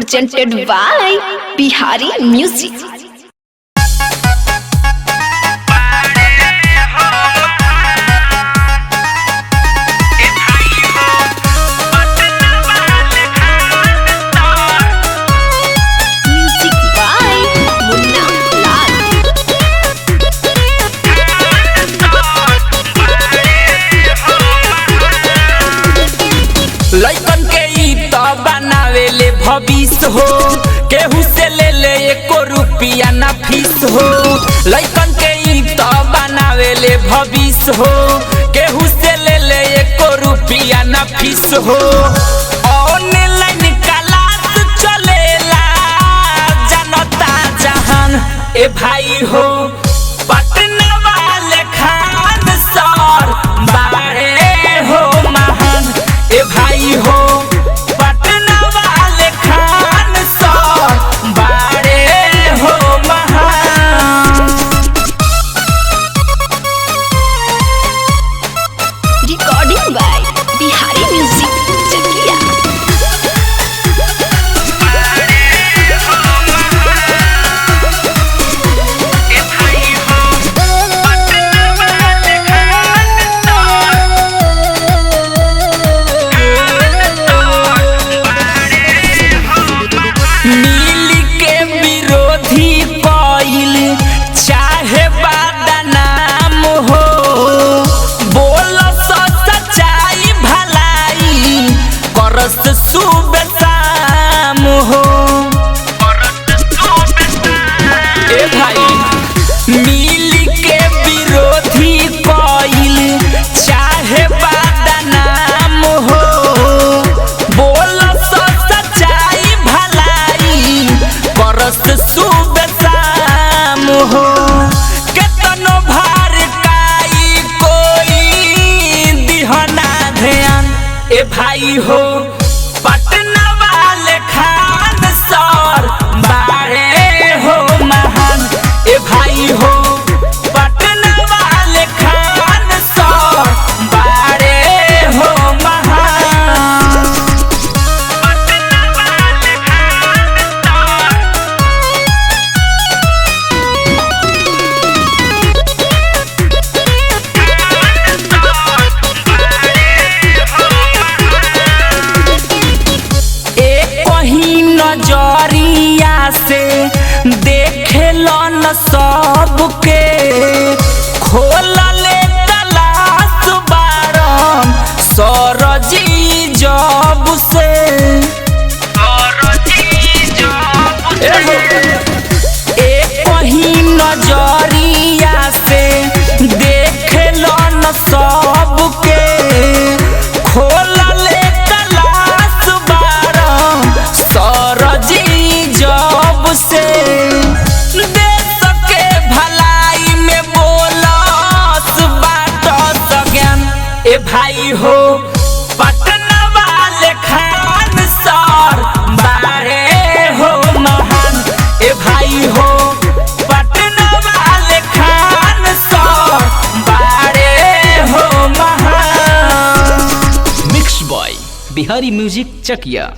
presented by Bihari Music. लइकन के ई तो बनावेले भविष्य हो, केहू से ले ले एको रुपया ना फीस हो। लइकन के ई तो बनावेले भविष्य हो, केहू से ले ले एको रुपया ना फीस हो। ऑनलाइन क्लास चलेला जनता जहान ए भाई हो, पटना वाले खान सर बारे हो महान ए भाई हो। पटना वाले खान सर बारे हो महान। Recording by Bihari Music Chakia. नीली के विरोधी कइल चाहे बदनाम हो, बोल सच्चाई भलाई करस सुबह शाम हो। ए भाई नीली के विरोधी कइल चाहे बदनाम हो, बोल सच्चाई भलाई करस सुबह शाम हो। केतनो भार काई कोई दिहना ध्यान ए भाई हो, पटना वाले खान सर बारे हो महान ए भाई हो। पटना वाले खान सर बारे हो महान। कहीं नजरिया से देखे न सबके, खोल ले तलाश बारम सरजी जब से। कहीं नजरिया से देखे न सबके, खोल ले तलाश बारम सरजी जब से। देश के भलाई में बोलस बाट सज्ञान ए भाई हो, पटना वाले खान सर बारे हो महान ए भाई हो। पटना वाले खान सर बारे हो महान। मिक्स बॉय बिहारी म्यूजिक चकिया।